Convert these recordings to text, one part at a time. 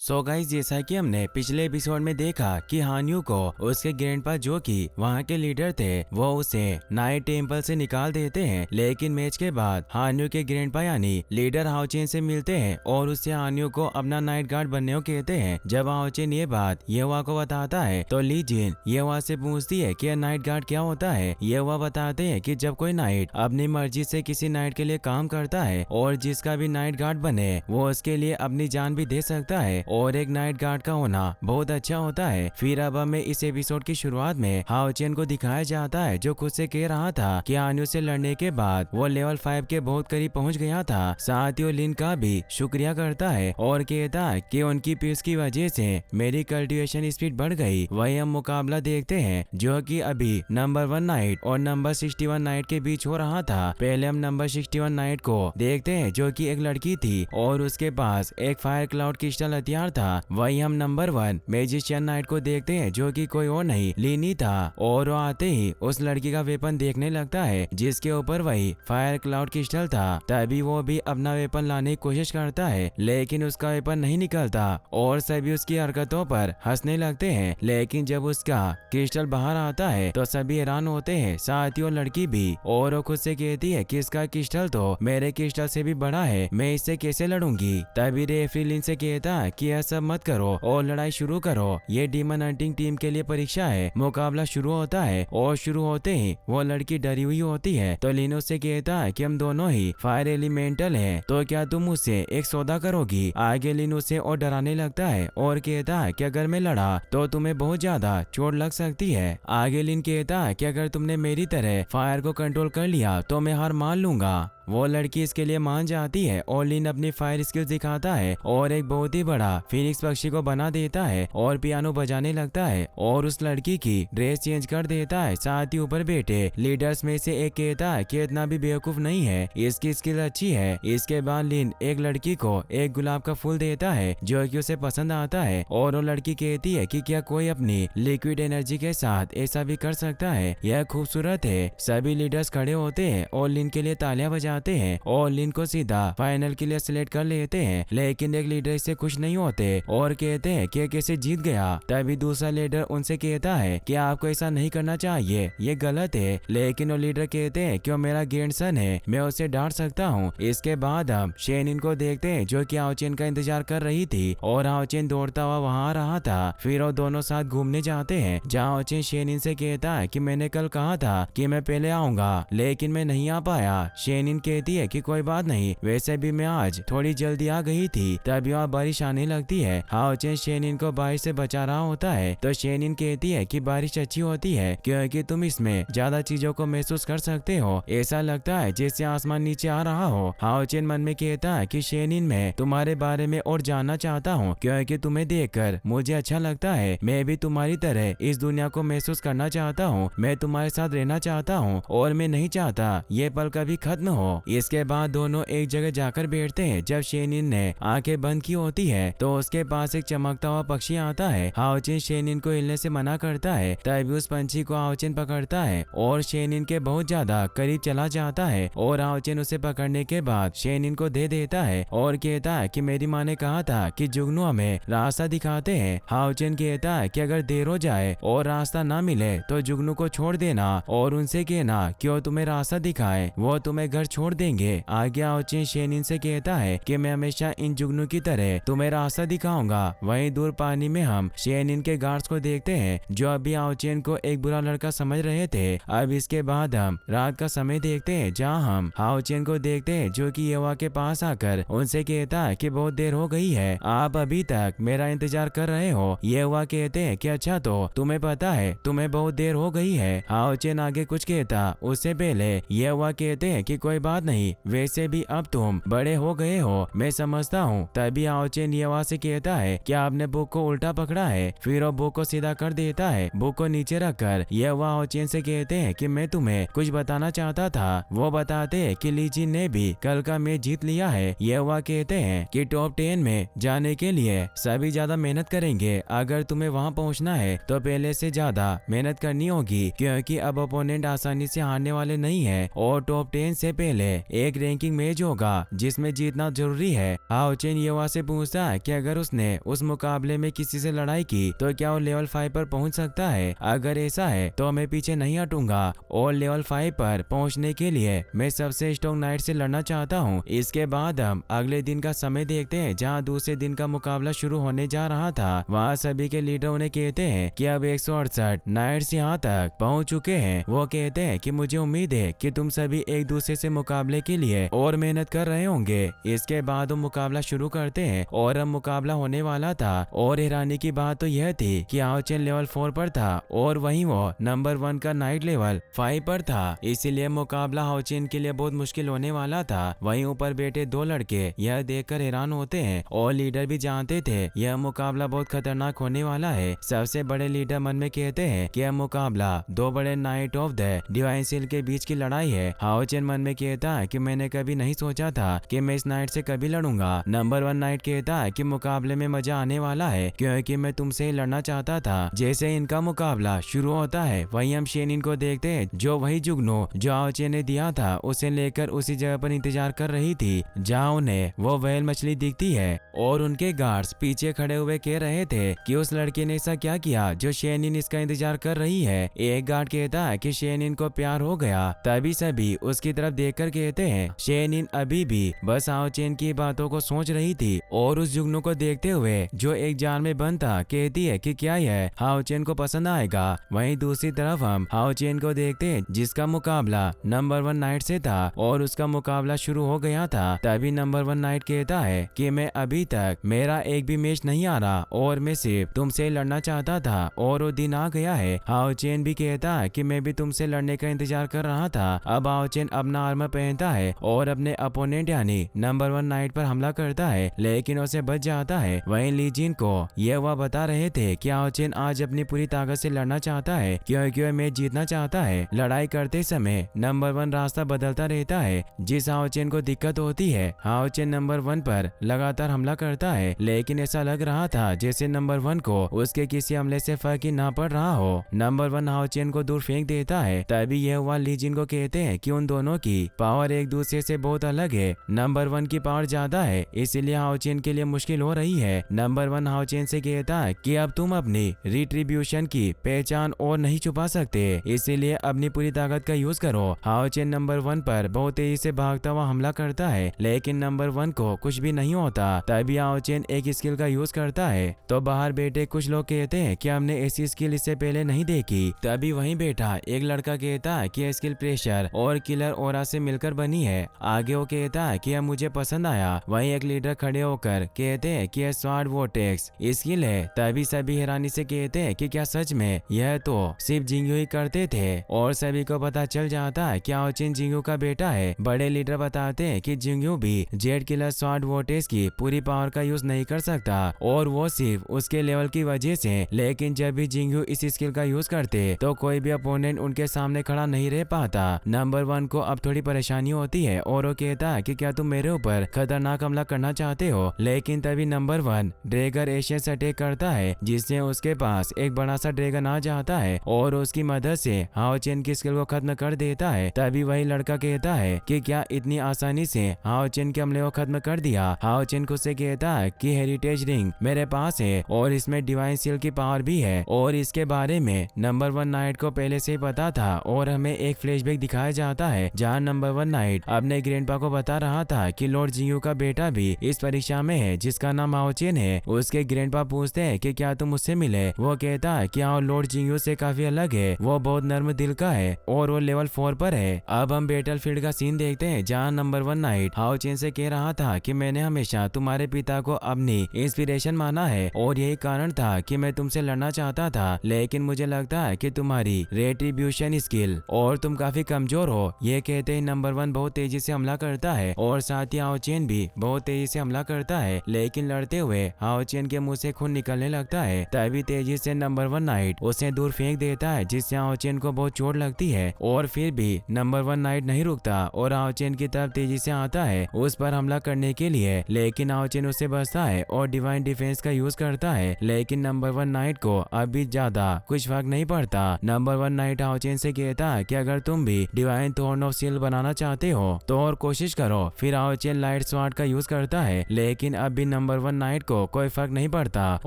So guys, जैसा कि हमने पिछले एपिसोड में देखा कि हान्यू को उसके ग्रैंडपा जो कि वहाँ के लीडर थे वो उसे नाइट टेम्पल से निकाल देते हैं। लेकिन मैच के बाद हान्यू के ग्रैंडपा यानी लीडर हाओचेन से मिलते हैं और उससे हान्यू को अपना नाइट गार्ड बनने को कहते हैं। जब हाओचेन ये बात येवा को बताता है तो ली जिन येवा से पूछती है कि नाइट गार्ड क्या होता है। येवा बताते हैं कि जब कोई नाइट अपनी मर्जी से किसी नाइट के लिए काम करता है और जिसका भी नाइट गार्ड बने वो उसके लिए अपनी जान भी दे सकता है और एक नाइट गार्ड का होना बहुत अच्छा होता है। फिर अब हमें इस एपिसोड की शुरुआत में हाओचेन को दिखाया जाता है जो खुद से कह रहा था कि हान्यू से लड़ने के बाद वो लेवल 5 के बहुत करीब पहुंच गया था। साथ ही वो लिन का भी शुक्रिया करता है और कहता है कि उनकी पीस की वजह से मेरी कल्टीवेशन स्पीड बढ़ गई। वही हम मुकाबला देखते हैं जो कि अभी नंबर 1 नाइट और नंबर 61 नाइट के बीच हो रहा था। पहले हम नंबर 61 नाइट को देखते हैं जो कि एक लड़की थी और उसके पास एक फायर क्लाउड क्रिस्टल हथियार था। वही हम नंबर 1 मैजिशियन नाइट को देखते हैं जो कि कोई और नहीं लीनी था और वो आते ही उस लड़की का वेपन देखने लगता है जिसके ऊपर वही फायर क्लाउड क्रिस्टल था। तभी वो भी अपना वेपन लाने की कोशिश करता है लेकिन उसका वेपन नहीं निकलता और सभी उसकी हरकतों पर हंसने लगते हैं। लेकिन जब उसका क्रिस्टल बाहर आता है तो सभी हैरान होते हैं, साथ ही वो लड़की भी। और वो खुद से कहती है कि इसका क्रिस्टल तो मेरे क्रिस्टल से भी बड़ा है, मैं इससे कैसे लड़ूंगी। तभी रेफरी लिन से कहता है कि यह सब मत करो और लड़ाई शुरू करो, ये डीमन हंटिंग टीम के लिए परीक्षा है। मुकाबला शुरू होता है और शुरू होते ही वो लड़की डरी हुई होती है तो लिन उससे कहता है कि हम दोनों ही फायर एलिमेंटल हैं, तो क्या तुम मुझसे एक सौदा करोगी। आगे लिन उसे और डराने लगता है और कहता है कि अगर मैं लड़ा तो तुम्हें बहुत ज्यादा चोट लग सकती है। आगे लिन कहता है कि अगर तुमने मेरी तरह फायर को कंट्रोल कर लिया तो मैं हार मान लूंगा। वो लड़की इसके लिए मान जाती है और लिन अपनी फायर स्किल्स दिखाता है और एक बहुत ही बड़ा फिनिक्स पक्षी को बना देता है और पियानो बजाने लगता है और उस लड़की की ड्रेस चेंज कर देता है। साथ ही ऊपर बैठे लीडर्स में से एक कहता है कि इतना भी बेवकूफ नहीं है, इसकी स्किल अच्छी है। इसके बाद लिन एक लड़की को एक गुलाब का फूल देता है जो कि उसे पसंद आता है और वो लड़की कहती है कि क्या कोई अपनी लिक्विड एनर्जी के साथ ऐसा भी कर सकता है, यह खूबसूरत है। सभी लीडर्स खड़े होते हैं और लिन के लिए तालियां बजाते हैं और लिन को सीधा फाइनल के लिए सिलेक्ट कर लेते हैं। लेकिन एक लीडर इससे खुश नहीं होते और कहते हैं कि कैसे जीत गया। तभी दूसरा लीडर उनसे कहता है कि आपको ऐसा नहीं करना चाहिए, ये गलत है। लेकिन वो लीडर कहते हैं कि वो मेरा ग्रैंडसन है, मैं उसे डांट सकता हूँ। इसके बाद हम शेनिन को देखते हैं जो कि हाओचेन का इंतजार कर रही थी और हाओचेन दौड़ता हुआ वहाँ आ रहा था। फिर वो दोनों साथ घूमने जाते हैं जहाँ हाओचेन शेनिन से कहता है कि मैंने कल कहा था कि मैं पहले आऊंगा लेकिन मैं नहीं आ पाया। शेनिन कहती है कि कोई बात नहीं, वैसे भी मैं आज थोड़ी जल्दी आ गई थी। तभी वहाँ बारिश आने लगती है। हाओचेन शेनिन को बारिश से बचा रहा होता है तो शेनिन कहती है कि बारिश अच्छी होती है क्योंकि तुम इसमें ज्यादा चीजों को महसूस कर सकते हो, ऐसा लगता है जैसे आसमान नीचे आ रहा हो। हाओचेन मन में कहता है कि शेनिन मैं तुम्हारे बारे में और जानना चाहता हूँ क्योंकि तुम्हें देखकर मुझे अच्छा लगता है। मैं भी तुम्हारी तरह इस दुनिया को महसूस करना चाहता हूँ, मैं तुम्हारे साथ रहना चाहता हूँ और मैं नहीं चाहता ये पल कभी खत्म हो। इसके बाद दोनों एक जगह जाकर बैठते हैं। जब शेनिन ने आंखें बंद की होती है तो उसके पास एक चमकता हुआ पक्षी आता है। हाओचेन शेनिन को हिलने से मना करता है। तभी उस पंछी को हाओचेन पकड़ता है और शेनिन के बहुत ज्यादा करीब चला जाता है और हाओचेन उसे पकड़ने के बाद शेनिन को दे देता है और कहता है कि मेरी माँ ने कहा था कि जुगनू हमें रास्ता दिखाते हैं। हाओचेन कहता है कि अगर देर हो जाए और रास्ता ना मिले तो जुगनू को छोड़ देना और उनसे कहना कि वो तुम्हें रास्ता दिखाए, वो तुम्हें घर छोड़ देंगे। आगे हाओचेन शेनिन से कहता है कि मैं हमेशा इन जुगनू की तरह तुम्हें रास्ता दिखाऊंगा। वहीं दूर पानी में हम शेनिन के गार्ड्स को देखते हैं जो अभी हाओचेन को एक बुरा लड़का समझ रहे थे। अब इसके बाद हम रात का समय देखते हैं जहां हम हाओचेन को देखते हैं जो कि येवा के पास आकर उनसे कहता है कि बहुत देर हो गई है, आप अभी तक मेरा इंतजार कर रहे हो। येवा कहते हैं कि अच्छा तो तुम्हें पता है तुम्हें बहुत देर हो गई है। हाओचेन आगे कुछ कहता उससे पहले येवा कहते हैं कि कोई बात नहीं, वैसे भी अब तुम बड़े हो गए हो, मैं समझता हूँ। तभी हाओचेन येवा से कहता है कि आपने बुक को उल्टा पकड़ा है। फिर वो बुक को सीधा कर देता है। बुक को नीचे रखकर येवा हाओचेन से कहते हैं कि मैं तुम्हें कुछ बताना चाहता था। वो बताते हैं कि लीजिन ने भी कल का मैच जीत लिया है। येवा कहते हैं कि टॉप 10 में जाने के लिए सभी ज्यादा मेहनत करेंगे, अगर तुम्हें वहाँ पहुँचना है तो पहले से ज्यादा मेहनत करनी होगी क्योंकि अब ओपोनेंट आसानी से हारने वाले नहीं है और टॉप 10 से पहले पहले एक रैंकिंग मैच होगा जिसमें जीतना जरूरी है। हाओ चेन येवा से पूछता है कि अगर उसने उस मुकाबले में किसी से लड़ाई की तो क्या वो लेवल 5 पर पहुंच सकता है। अगर ऐसा है तो मैं पीछे नहीं हटूंगा और लेवल 5 पर पहुंचने के लिए मैं सबसे स्ट्रॉन्ग नाइट से लड़ना चाहता हूं। इसके बाद हम अगले दिन का समय देखते हैं जहां दूसरे दिन का मुकाबला शुरू होने जा रहा था। वहां सभी के लीडर उन्हें कहते हैं कि अब 168 नाइट्स यहाँ तक पहुंच चुके हैं। वो कहते हैं कि मुझे उम्मीद है कि तुम सभी एक दूसरे से मुकाबले के लिए और मेहनत कर रहे होंगे। इसके बाद वो मुकाबला शुरू करते हैं और अब मुकाबला होने वाला था और हैरानी की बात तो यह थी कि हाओ चेन लेवल 4 पर था और वहीं वो नंबर 1 का नाइट लेवल 5 पर था। इसीलिए मुकाबला हाओ चेन के लिए बहुत मुश्किल होने वाला था। वहीं ऊपर बैठे दो लड़के यह देखकर हैरान होते हैं और लीडर भी जानते थे यह मुकाबला बहुत खतरनाक होने वाला है। सबसे बड़े लीडर मन में कहते हैं कि यह मुकाबला दो बड़े night of the divine seal के बीच की लड़ाई है। हाओ चेन मन में कहता है कि मैंने कभी नहीं सोचा था कि मैं इस नाइट से कभी लड़ूंगा। नंबर 1 नाइट कहता है कि मुकाबले में मजा आने वाला है क्योंकि मैं तुमसे ही लड़ना चाहता था। जैसे इनका मुकाबला शुरू होता है वहीं हम शेनिन को देखते हैं जो वही जुगनू जो हाओ चेन ने दिया था उसे लेकर उसी जगह पर इंतजार कर रही थी जहाँ उन्हें वो व्हेल मछली दिखती है और उनके गार्ड्स पीछे खड़े हुए कह रहे थे कि उस लड़के ने ऐसा क्या किया जो शेनिन इसका इंतजार कर रही है। एक गार्ड कहता है कि शेनिन को प्यार हो गया। तभी सभी उसकी तरफ देखकर कहते हैं शेनिन अभी भी बस हाओ चेन की बातों को सोच रही थी और उस जुगनू को देखते हुए जो एक जाल में बंद था कहती है कि क्या यह हाओ चेन को पसंद आएगा। वहीं दूसरी तरफ हम हाओ चेन को देखते हैं जिसका मुकाबला नंबर 1 नाइट से था और उसका मुकाबला शुरू हो गया था। तभी नंबर 1 नाइट कहता है कि मैं अभी तक मेरा एक भी मैच नहीं आ रहा और मैं सिर्फ तुमसे लड़ना चाहता था और वो दिन आ गया है। हाओ चेन भी कहता है कि मैं भी तुमसे लड़ने का इंतजार कर रहा था। अब हाओ चेन अपना आर्मर पहनता है और अपने अपोनेंट यानी नंबर 1 नाइट पर हमला करता है लेकिन उसे बच जाता है। वहीं ली जिन को यह वह बता रहे थे कि हाओ चेन आज अपनी पूरी ताकत से लड़ना चाहता है क्योंकि वह मैच जीतना चाहता है। लड़ाई करते समय नंबर 1 रास्ता बदलता रहता है जिस हाओ चेन को दिक्कत होती है। हाओ चेन नंबर 1 पर लगातार हमला करता है लेकिन ऐसा लग रहा था जैसे नंबर 1 को उसके किसी हमले से फर्क ही ना पड़ रहा हो। नंबर 1 हाओ चेन को दूर फेंक देता है। तभी यह हुआ ली जिन को कहते हैं कि उन दोनों की पावर एक दूसरे से बहुत अलग है। नंबर 1 की पावर ज्यादा है इसीलिए हाओ चेन के लिए मुश्किल हो रही है। नंबर 1 हाओ चेन से कहता है कि अब तुम अपनी रिट्रीब्यूशन की पहचान और नहीं छुपा सकते इसीलिए अपनी पूरी ताकत का यूज करो। हाओ चेन नंबर 1 पर बहुत तेजी से भागता हुआ हमला करता है लेकिन नंबर 1 को कुछ भी नहीं होता। तभी हाओ चेन एक स्किल का यूज करता है तो बाहर बैठे कुछ लोग कहते हैं कि हमने ऐसी स्किल इससे पहले नहीं देखी। तभी वहीं बैठा एक लड़का कहता है कि यह स्किल प्रेशर और किलर ओरा से मिलकर बनी है। आगे वो कहता है कि यह मुझे पसंद आया। वहीं एक लीडर खड़े होकर कहते हैं कि यह स्वार्ड वोर्टेक्स स्किल है। तभी सभी हैरानी से कहते हैं कि क्या सच में यह तो सिर्फ जिंगू ही करते थे और सभी को पता चल जाता है कि हाओ चेन जिंगू का बेटा है। बड़े लीडर बताते हैं कि जिंगू भी जेड किलर स्वार्ड वोर्टेक्स की पूरी पावर का यूज नहीं कर सकता और वो सिर्फ उसके लेवल की वजह से। लेकिन जब भी जिंगू इस स्किल का यूज करते तो कोई भी अपोनेंट उनके सामने खड़ा नहीं रह पाता। नंबर 1 को अब थोड़ी परेशानी होती है और वो कहता है कि क्या तुम मेरे ऊपर खतरनाक हमला करना चाहते हो। लेकिन तभी नंबर 1 ड्रैगन एशियन से अटैक करता है जिससे उसके पास एक बड़ा सा ड्रैगन आ जाता है और उसकी मदद से हाओ चेन की स्किल को खत्म कर देता है। तभी वही लड़का कहता है कि क्या इतनी आसानी से हाओ चेन के हमले को खत्म कर दिया। हाओ चेन खुद से कहता है कि हेरिटेज रिंग मेरे पास है और इसमें डिवाइन सील की पावर भी है और इसके बारे में नंबर 1 नाइट को पहले से ही पता था। और हमें एक फ्लैशबैक दिखाया जाता है जहाँ नंबर 1 नाइट अपने ग्रैंडपा को बता रहा था कि लॉर्ड जिंगू का बेटा भी इस परीक्षा में है जिसका नाम हाओ चेन है। उसके ग्रैंडपा पूछते हैं कि क्या तुम उससे मिले। वो कहता है कि हाँ लॉर्ड जिंगू से काफी अलग है, वो बहुत नर्म दिल का है और वो लेवल 4 पर है। अब हम बैटलफील्ड का सीन देखते हैं जहाँ नंबर 1 नाइट हाओ चेन से कह रहा था कि मैंने हमेशा तुम्हारे पिता को अपनी इंस्पिरेशन माना है और यही कारण था कि मैं तुमसे लड़ना चाहता था लेकिन मुझे लगता है कि तुम्हारी रेट्रीब्यूशन स्किल और तुम काफी कमजोर हो। ये कहते ही नंबर 1 बहुत तेजी से हमला करता है और साथ ही हाओ चेन भी बहुत तेजी से हमला करता है लेकिन लड़ते हुए हाओ चेन के मुंह से खून निकलने लगता है। तभी तेजी से नंबर 1 नाइट उसे दूर फेंक देता है जिससे हाओ चेन को बहुत चोट लगती है और फिर भी नंबर 1 नाइट नहीं रुकता और हाओ चेन की तरफ तेजी से आता है उस पर हमला करने के लिए। लेकिन हाओ चेन उससे बचता है और डिवाइन डिफेंस का यूज करता है लेकिन नंबर 1 नाइट को अभी ज्यादा कुछ फर्क नहीं पड़ता। नंबर 1 नाइट हाओ चेन से कहता है कि अगर तुम भी डिवाइन थॉर्न ऑफ सील बनाना पाना चाहते हो तो और कोशिश करो। फिर आओ चेन लाइट स्वॉर्ड का यूज करता है, लेकिन अब भी नंबर 1 नाइट को कोई फर्क नहीं पड़ता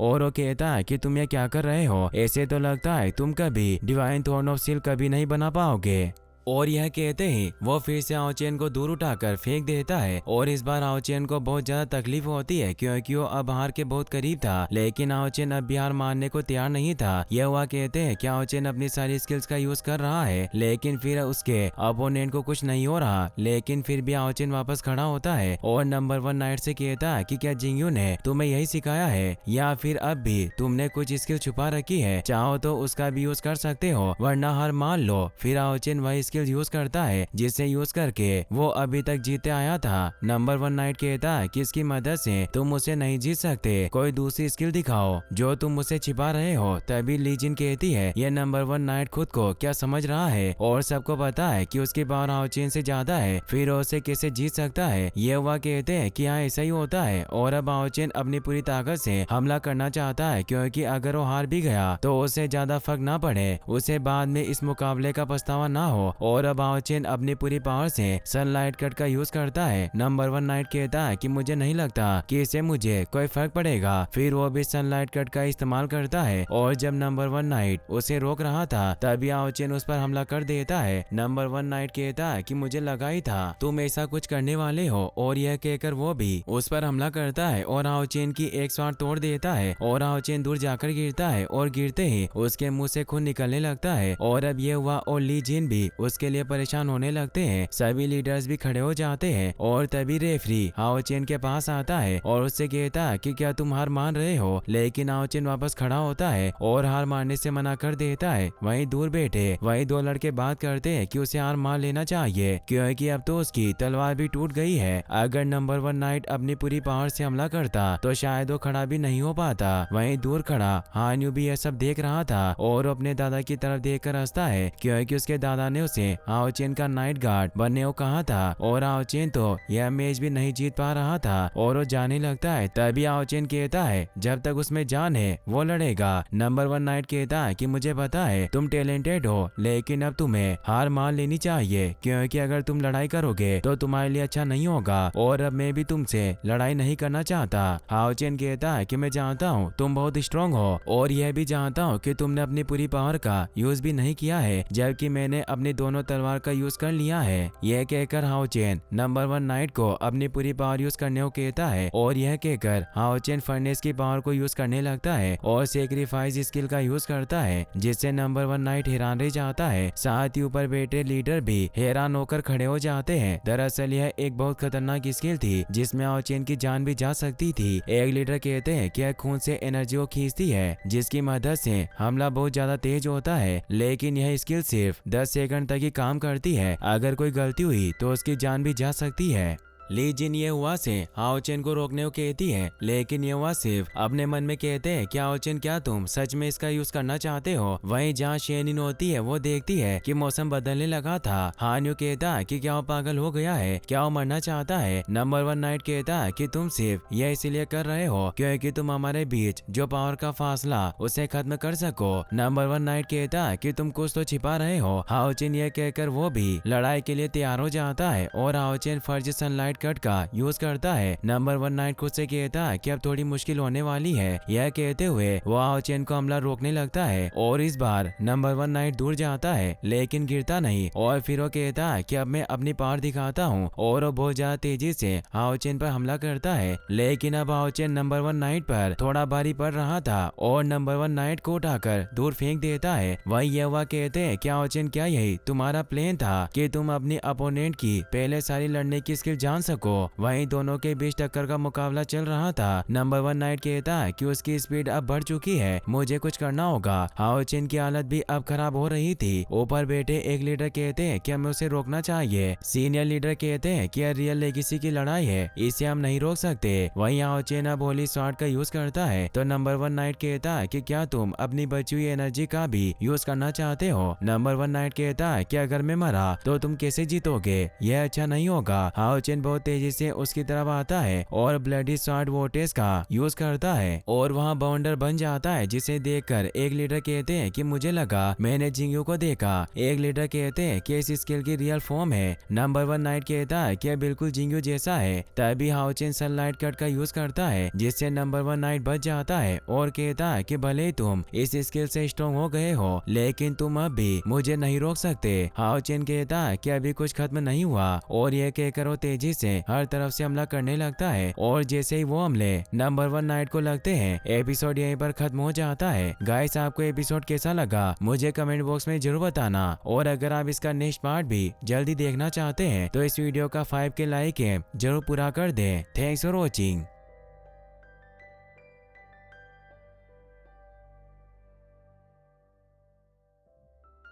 और वो कहता है कि तुम ये क्या कर रहे हो, ऐसे तो लगता है तुम कभी डिवाइन थॉर्न ऑफ स्टील कभी नहीं बना पाओगे। और यह कहते ही वो फिर से आओचेन को दूर उठाकर फेंक देता है और इस बार आओचेन को बहुत ज्यादा तकलीफ होती है क्योंकि वो अब हार के बहुत करीब था, लेकिन आओचेन अब भी हार मानने को तैयार नहीं था। यह हुआ कहते हैं कि आओचेन अपनी सारी स्किल्स का यूज कर रहा है, लेकिन फिर उसके अपोनेंट को कुछ नहीं हो रहा, लेकिन फिर भी आओचेन वापस खड़ा होता है और नंबर 1 नाइट से कहता है कि क्या जिंगयू ने तुम्हें यही सिखाया है या फिर अब भी तुमने कुछ स्किल छुपा रखी है, चाहो तो उसका भी यूज कर सकते हो वरना हार मान लो। फिर आओचेन वही स्किल यूज करता है जिसे यूज करके वो अभी तक जीते आया था। नंबर 1 नाइट कहता है कि इसकी मदद से तुम उसे नहीं जीत सकते, कोई दूसरी स्किल दिखाओ जो तुम उसे छिपा रहे हो। तभी ली जिन कहती है ये नंबर 1 नाइट खुद को क्या समझ रहा है और सबको पता है कि उसकी पावर आओचेन से ज्यादा है, फिर उसे कैसे जीत सकता है। ये हुआ कहते हैं कि हाँ ऐसा ही होता है और अब आओचेन अपनी पूरी ताकत से हमला करना चाहता है क्योंकि अगर वो हार भी गया तो उसे ज्यादा फर्क ना पड़े, उसे बाद में इस मुकाबले का पछतावा ना हो। और अब आओचेन अपनी पूरी पावर से सनलाइट कट का यूज करता है। नंबर 1 नाइट कहता है कि मुझे नहीं लगता कि इससे मुझे कोई फर्क पड़ेगा, फिर वो भी सनलाइट कट का इस्तेमाल करता है और जब नंबर 1 नाइट उसे रोक रहा था तभी आओचेन उस पर हमला कर देता है। नंबर 1 नाइट कहता है कि मुझे लगा ही था तुम ऐसा कुछ करने वाले हो और यह कहकर वो भी उस पर हमला करता है और आओचेन की एक स्वार तोड़ देता है और आओचेन दूर जाकर गिरता है और गिरते ही उसके मुंह से खून निकलने लगता है। और अब ये हुआ और ली जिन भी उसके लिए परेशान होने लगते हैं, सभी लीडर्स भी खड़े हो जाते हैं और तभी रेफरी आओचेन के पास आता है और उससे कहता है कि क्या तुम हार मान रहे हो, लेकिन आओचेन वापस खड़ा होता है और हार मानने से मना कर देता है। वहीं दूर बैठे वही दो लड़के बात करते हैं कि उसे हार मान लेना चाहिए क्योंकि अब तो उसकी तलवार भी टूट गई है, अगर नंबर 1 नाइट अपनी पूरी पावर से हमला करता तो शायद वो खड़ा भी नहीं हो पाता। वहीं दूर खड़ा हान्यू भी यह सब देख रहा था और अपने दादा की तरफ देखकर हंसता है क्योंकि उसके दादा ने उसे आओचेन का नाइट गार्ड बनने को कहा था और आओचेन तो यह मैच भी नहीं जीत पा रहा था और वो जाने लगता है। तभी आओचेन कहता है जब तक उसमें जान है वो लड़ेगा। नंबर 1 नाइट कहता है कि मुझे पता है तुम टैलेंटेड हो, लेकिन अब तुम्हें हार मान लेनी चाहिए क्योंकि अगर तुम लड़ाई करोगे तो तुम्हारे लिए अच्छा नहीं होगा और अब मैं भी तुमसे लड़ाई नहीं करना चाहता। आओचेन कहता है कि मैं जानता हूँ तुम बहुत स्ट्रॉन्ग हो और यह भी जानता हूँ कि तुमने अपनी पूरी पावर का यूज भी नहीं किया है, जबकि मैंने अपनी दोनों तलवार का यूज कर लिया है। यह कहकर आओचेन नंबर 1 नाइट को अपनी पूरी पावर यूज करने को कहता है और यह कहकर आओचेन फर्नेस की पावर को यूज करने लगता है और सेक्रीफाइस स्किल का यूज करता है जिससे नंबर 1 नाइट हैरान रह जाता है। साथ ही ऊपर बैठे लीडर भी हैरान होकर खड़े हो जाते हैं। दरअसल यह एक बहुत खतरनाक स्किल थी जिसमें आओचेन की जान भी जा सकती थी। एक लीडर कहते हैं कि यह खून से एनर्जी को खींचती है जिसकी मदद से हमला बहुत ज्यादा तेज होता है, लेकिन यह स्किल सिर्फ 10 सेकंड तक ही काम करती है, अगर कोई गलती हुई तो उसकी जान भी जा सकती है। ली जिन ये हुआ से आओचेन को रोकने को कहती है, लेकिन ये हुआ सिर्फ अपने मन में कहते हैं कि आओचेन क्या तुम सच में इसका यूज करना चाहते हो। वहीं जहाँ शेनिन होती है वो देखती है कि मौसम बदलने लगा था। हान्यू कहता है कि क्या वो पागल हो गया है, क्या वो मरना चाहता है। नंबर 1 नाइट कहता है कि तुम सिर्फ यह इसीलिए कर रहे हो क्योंकि तुम हमारे बीच जो पावर का फासला उसे खत्म कर सको। नंबर 1 नाइट कहता है कि तुम कुछ तो छिपा रहे हो। आओचेन यह कहकर वो भी लड़ाई के लिए तैयार हो जाता है और आओचेन फर्ज सनलाइट कट का यूज करता है। नंबर 1 नाइट खुद से कहता है कि अब थोड़ी मुश्किल होने वाली है। यह कहते हुए वो आओचेन को हमला रोकने लगता है और इस बार नंबर 1 नाइट दूर जाता है लेकिन गिरता नहीं और फिर वो कहता है कि अब मैं अपनी पावर दिखाता हूँ और वो बहुत ज्यादा तेजी से आओचेन पर हमला करता है, लेकिन अब आओचेन नंबर 1 नाइट पर थोड़ा भारी पड़ रहा था और नंबर 1 नाइट को उठाकर दूर फेंक देता है। वही यह हुआ कहते हैं कि आओचेन क्या यही तुम्हारा प्लान था कि तुम अपनी अपोनेंट की पहले सारी लड़ने की स्किल जान सको। वहीं दोनों के बीच टक्कर का मुकाबला चल रहा था। नंबर 1 नाइट कहता है कि उसकी स्पीड अब बढ़ चुकी है, मुझे कुछ करना होगा। आओचेन की हालत भी अब खराब हो रही थी। ऊपर बैठे एक लीडर कहते हैं कि हमें उसे रोकना चाहिए। सीनियर लीडर कहते हैं कि यह रियल लेगेसी की लड़ाई है, इसे हम नहीं रोक सकते। वहीं आओचेन अब होली स्वॉर्ड का यूज करता है तो नंबर 1 नाइट कहता है कि क्या तुम अपनी बची हुई एनर्जी का भी यूज करना चाहते हो। नंबर 1 नाइट कहता है कि अगर मैं मरा तो तुम कैसे जीतोगे, यह अच्छा नहीं होगा। आओचेन बहुत बहुत तेजी से उसकी तरफ आता है और ब्लडी शॉर्ट वोटेस का यूज करता है और वहाँ बाउंडर बन जाता है, जिसे देखकर एक लीडर कहते हैं कि मुझे लगा मैंने जिंगू को देखा। एक लीडर कहते हैं कि इस स्किल की रियल फॉर्म है। नंबर 1 नाइट कहता है कि बिल्कुल जिंगू जैसा है। तभी हाओचेन सनलाइट कट का यूज करता है, जिससे नंबर 1 नाइट बच जाता है और कहता है कि भले तुम इस स्किल से स्ट्रॉन्ग हो गए हो, लेकिन तुम अब भी मुझे नहीं रोक सकते। हाओचेन कहता है कि अभी कुछ खत्म नहीं हुआ और यह कहकर वो तेजी से हर तरफ से हमला करने लगता है और जैसे ही वो हमले नंबर 1 नाइट को लगते हैं, एपिसोड यहीं पर खत्म हो जाता है। गाइस, आपको एपिसोड कैसा लगा मुझे कमेंट बॉक्स में जरूर बताना, और अगर आप इसका नेक्स्ट पार्ट भी जल्दी देखना चाहते हैं तो इस वीडियो का 5K लाइक है जरूर पूरा कर दें। Thanks for watching.